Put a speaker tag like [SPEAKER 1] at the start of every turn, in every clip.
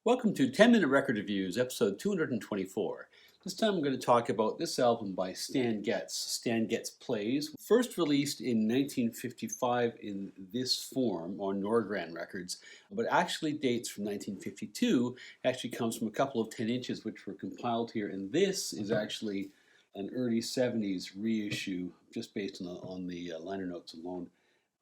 [SPEAKER 1] Welcome to 10-Minute Record Reviews, episode 224. This time I'm going to talk about this album by Stan Getz, Stan Getz Plays. First released in 1955 in this form on Norgran Records, but actually dates from 1952, actually comes from a couple of 10 inches which were compiled here, and this is actually an early 70s reissue just based on the liner notes alone.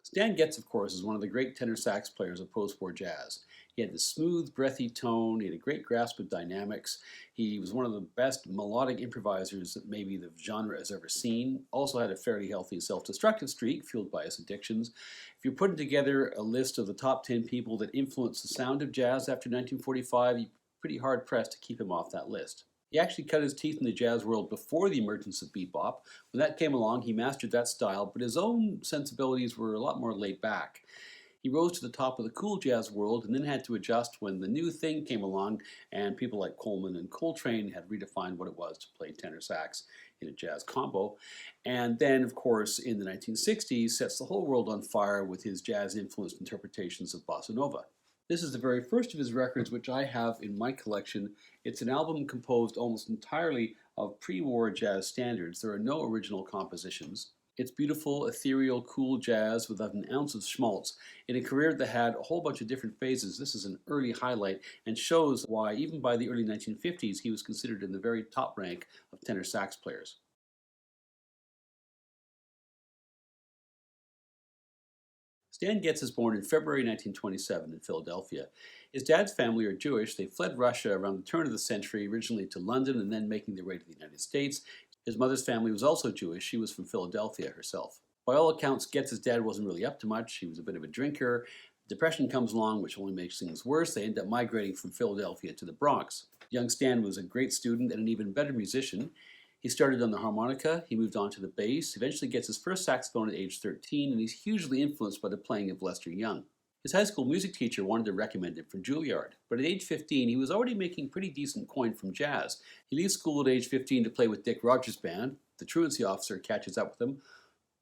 [SPEAKER 1] Stan Getz, of course, is one of the great tenor sax players of post-war jazz. He had the smooth, breathy tone. He had a great grasp of dynamics. He was one of the best melodic improvisers that maybe the genre has ever seen. Also had a fairly healthy self-destructive streak fueled by his addictions. If you're putting together a list of the top 10 people that influenced the sound of jazz after 1945, you're pretty hard-pressed to keep him off that list. He actually cut his teeth in the jazz world before the emergence of bebop. When that came along, he mastered that style, but his own sensibilities were a lot more laid back. He rose to the top of the cool jazz world and then had to adjust when the new thing came along and people like Coleman and Coltrane had redefined what it was to play tenor sax in a jazz combo. And then, of course, in the 1960s, sets the whole world on fire with his jazz-influenced interpretations of bossa nova. This is the very first of his records which I have in my collection. It's an album composed almost entirely of pre-war jazz standards. There are no original compositions. It's beautiful, ethereal, cool jazz without an ounce of schmaltz. In a career that had a whole bunch of different phases, this is an early highlight and shows why, even by the early 1950s, he was considered in the very top rank of tenor sax players. Stan Getz is born in February 1927 in Philadelphia. His dad's family are Jewish. They fled Russia around the turn of the century, originally to London and then making their way to the United States. His mother's family was also Jewish. She was from Philadelphia herself. By all accounts, Getz's dad wasn't really up to much. He was a bit of a drinker. Depression comes along, which only makes things worse. They end up migrating from Philadelphia to the Bronx. Young Stan was a great student and an even better musician. He started on the harmonica, he moved on to the bass, eventually gets his first saxophone at age 13, and he's hugely influenced by the playing of Lester Young. His high school music teacher wanted to recommend him for Juilliard, but at age 15 he was already making pretty decent coin from jazz. He leaves school at age 15 to play with Dick Rogers' band. The truancy officer catches up with him,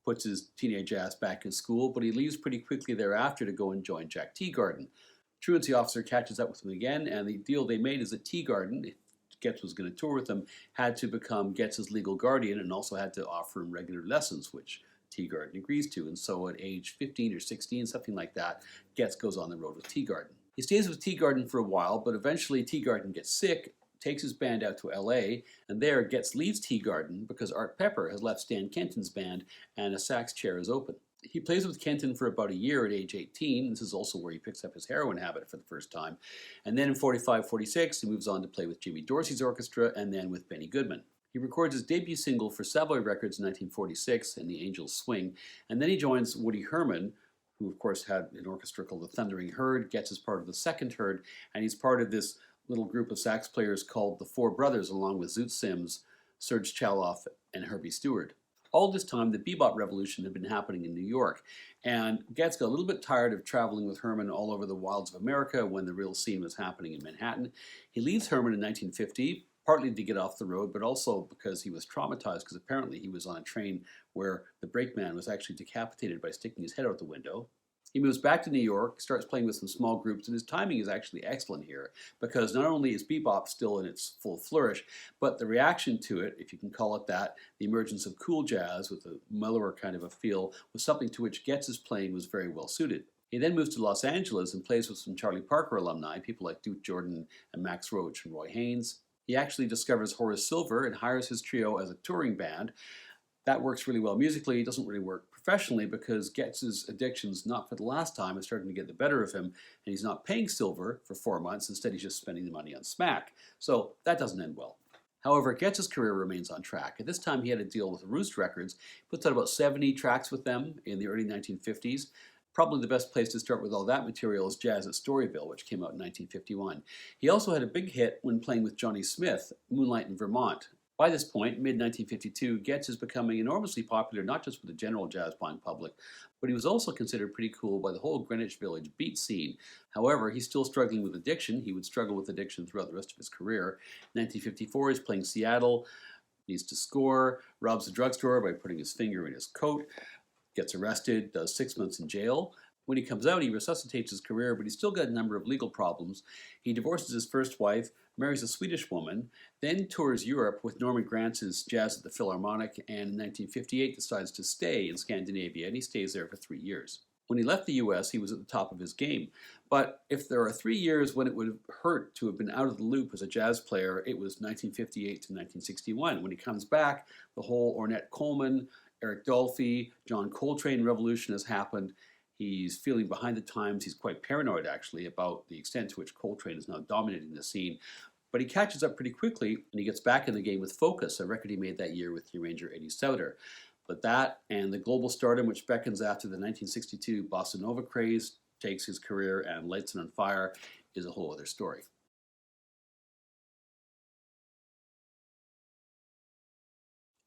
[SPEAKER 1] puts his teenage ass back in school, but he leaves pretty quickly thereafter to go and join Jack Teagarden. Truancy officer catches up with him again, and the deal they made is that Teagarden, Getz was going to tour with him, had to become Getz's legal guardian and also had to offer him regular lessons, which Teagarden agrees to. And so at age 15 or 16, something like that, Getz goes on the road with Teagarden. He stays with Teagarden for a while, but eventually Teagarden gets sick, takes his band out to LA, and there Getz leaves Teagarden because Art Pepper has left Stan Kenton's band and a sax chair is open. He plays with Kenton for about a year at age 18. This is also where he picks up his heroin habit for the first time. And then in 45-46, he moves on to play with Jimmy Dorsey's orchestra and then with Benny Goodman. He records his debut single for Savoy Records in 1946 in The Angels Swing, and then he joins Woody Herman, who of course had an orchestra called the Thundering Herd. Getz is part of the Second Herd, and he's part of this little group of sax players called the Four Brothers, along with Zoot Sims, Serge Chaloff, and Herbie Stewart. All this time, the bebop revolution had been happening in New York, and Getz got a little bit tired of traveling with Herman all over the wilds of America when the real scene was happening in Manhattan. He leaves Herman in 1950, partly to get off the road, but also because he was traumatized, because apparently he was on a train where the brakeman was actually decapitated by sticking his head out the window. He moves back to New York, starts playing with some small groups, and his timing is actually excellent here because not only is bebop still in its full flourish, but the reaction to it, if you can call it that, the emergence of cool jazz with a mellower kind of a feel, was something to which Getz's playing was very well suited. He then moves to Los Angeles and plays with some Charlie Parker alumni, people like Duke Jordan and Max Roach and Roy Haynes. He actually discovers Horace Silver and hires his trio as a touring band. That works really well musically. It doesn't really work professionally because Getz's addictions, not for the last time, is starting to get the better of him, and he's not paying Silver for 4 months. Instead, he's just spending the money on smack. So that doesn't end well. However, Getz's career remains on track. At this time, he had a deal with Roost Records. He puts out about 70 tracks with them in the early 1950s. Probably the best place to start with all that material is Jazz at Storyville, which came out in 1951. He also had a big hit when playing with Johnny Smith, Moonlight in Vermont. By this point, mid-1952, Getz is becoming enormously popular not just with the general jazz-playing public, but he was also considered pretty cool by the whole Greenwich Village beat scene. However, he's still struggling with addiction. He would struggle with addiction throughout the rest of his career. In 1954, he's playing Seattle, needs to score, robs a drugstore by putting his finger in his coat, gets arrested, does 6 months in jail. When he comes out, he resuscitates his career, but he's still got a number of legal problems. He divorces his first wife, marries a Swedish woman, then tours Europe with Norman Grantz's Jazz at the Philharmonic, and in 1958 decides to stay in Scandinavia, and he stays there for 3 years. When he left the US, he was at the top of his game. But if there are 3 years when it would have hurt to have been out of the loop as a jazz player, it was 1958 to 1961. When he comes back, the whole Ornette Coleman, Eric Dolphy, John Coltrane revolution has happened. He's feeling behind the times. He's quite paranoid, actually, about the extent to which Coltrane is now dominating the scene. But he catches up pretty quickly, and he gets back in the game with Focus, a record he made that year with the arranger Eddie Sauter. But that and the global stardom which beckons after the 1962 bossa nova craze takes his career and lights it on fire is a whole other story.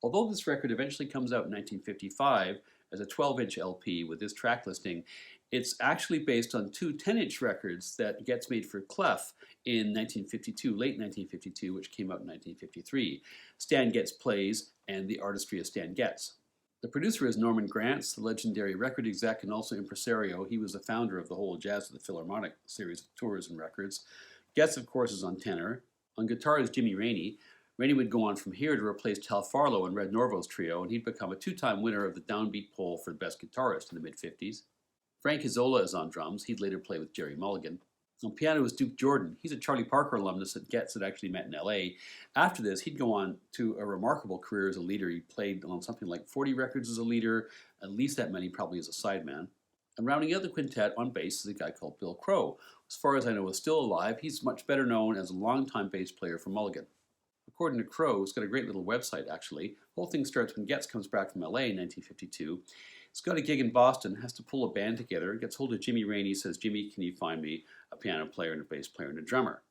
[SPEAKER 1] Although this record eventually comes out in 1955 as a 12-inch LP with this track listing, it's actually based on two 10-inch records that Getz made for Clef in 1952, late 1952, which came out in 1953. Stan Getz Plays and The Artistry of Stan Getz. The producer is Norman Granz, the legendary record exec and also impresario. He was the founder of the whole Jazz at the Philharmonic series of tours and records. Getz, of course, is on tenor. On guitar is Jimmy Rainey. Rainey would go on from here to replace Tal Farlow in Red Norvo's trio, and he'd become a two-time winner of the Downbeat poll for the best guitarist in the mid-50s. Frank Isola is on drums. He'd later play with Jerry Mulligan. On piano is Duke Jordan. He's a Charlie Parker alumnus that Getz had actually met in LA. After this, he'd go on to a remarkable career as a leader. He played on something like 40 records as a leader, at least that many probably as a sideman. And rounding out the quintet on bass is a guy called Bill Crow. As far as I know, is still alive. He's much better known as a longtime bass player for Mulligan. According to Crow, he's got a great little website actually. The whole thing starts when Getz comes back from LA in 1952. He's got a gig in Boston, has to pull a band together, gets hold of Jimmy Rainey, says, "Jimmy, can you find me a piano player and a bass player and a drummer?"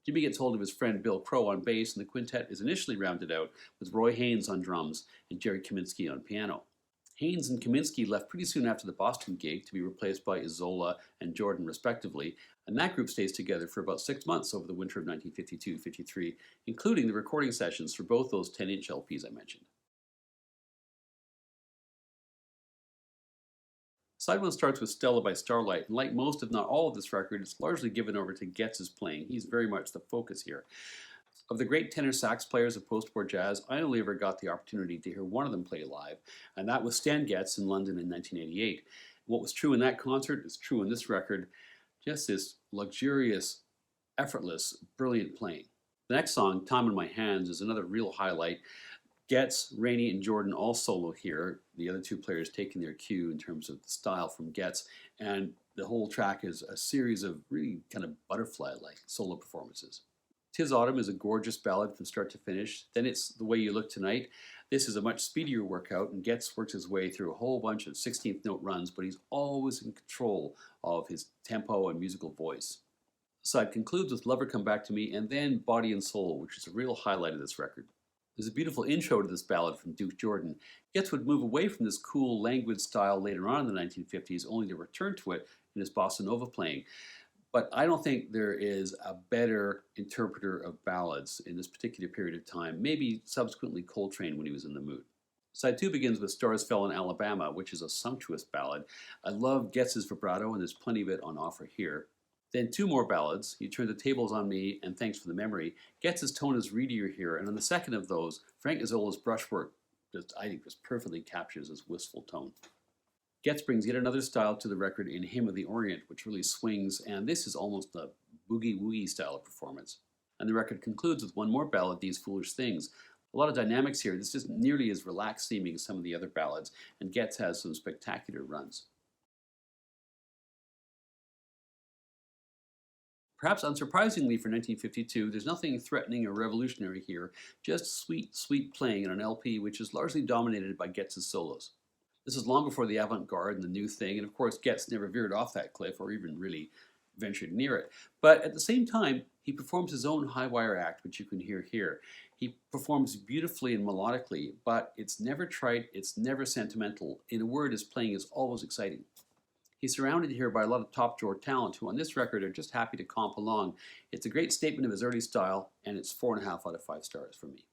[SPEAKER 1] Jimmy gets hold of his friend Bill Crow on bass, and the quintet is initially rounded out with Roy Haynes on drums and Jerry Kaminsky on piano. Haynes and Kaminsky left pretty soon after the Boston gig to be replaced by Isola and Jordan respectively, and that group stays together for about 6 months over the winter of 1952-53, including the recording sessions for both those 10-inch LPs I mentioned. Side 1 starts with Stella by Starlight, and like most, if not all of this record, it's largely given over to Getz's playing. He's very much the focus here. Of the great tenor sax players of post-war jazz, I only ever got the opportunity to hear one of them play live, and that was Stan Getz in London in 1988. What was true in that concert is true in this record. Just this luxurious, effortless, brilliant playing. The next song, Time in My Hands, is another real highlight. Getz, Rainey, and Jordan all solo here. The other two players taking their cue in terms of the style from Getz, and the whole track is a series of really kind of butterfly-like solo performances. 'Tis Autumn is a gorgeous ballad from start to finish. Then it's The Way You Look Tonight. This is a much speedier workout, and Getz works his way through a whole bunch of 16th note runs, but he's always in control of his tempo and musical voice. The side concludes with Lover Come Back to Me, and then Body and Soul, which is a real highlight of this record. There's a beautiful intro to this ballad from Duke Jordan. Getz would move away from this cool, languid style later on in the 1950s, only to return to it in his bossa nova playing. But I don't think there is a better interpreter of ballads in this particular period of time, maybe subsequently Coltrane when he was in the mood. Side 2 begins with Stars Fell in Alabama, which is a sumptuous ballad. I love Getz's vibrato, and there's plenty of it on offer here. Then two more ballads, You Turn the Tables on Me and Thanks for the Memory. Getz's tone is readier here, and on the second of those, Frank Isola's brushwork I think just perfectly captures his wistful tone. Getz brings yet another style to the record in Hymn of the Orient, which really swings, and this is almost a boogie-woogie style of performance. And the record concludes with one more ballad, These Foolish Things. A lot of dynamics here. This isn't nearly as relaxed seeming as some of the other ballads, and Getz has some spectacular runs. Perhaps unsurprisingly for 1952, there's nothing threatening or revolutionary here, just sweet, sweet playing on an LP which is largely dominated by Getz's solos. This is long before the avant-garde and the new thing, and of course Getz never veered off that cliff or even really ventured near it. But at the same time, he performs his own high wire act, which you can hear here. He performs beautifully and melodically, but it's never trite, it's never sentimental. In a word, his playing is always exciting. He's surrounded here by a lot of top drawer talent who on this record are just happy to comp along. It's a great statement of his early style, and it's 4.5 out of 5 stars for me.